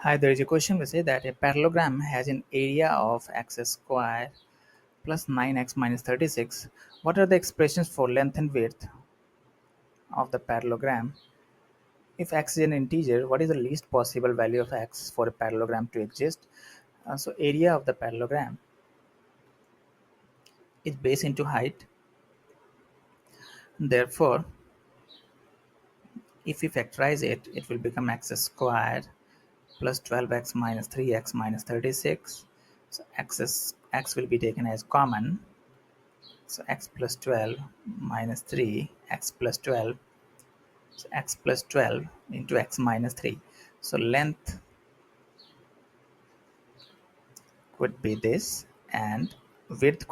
Hi, there is a question we say that a parallelogram has an area of x square plus 9x minus 36. What are the expressions for length and width of the parallelogram? If x is an integer, what is the least possible value of x for a parallelogram to exist? So area of the parallelogram is base into height. Therefore, if we factorize it, it will become x squared plus 12x minus 3x minus 36. So x will be taken as common. So x plus 12 minus 3, x plus 12, so x plus 12 into x minus 3. So length could be this and width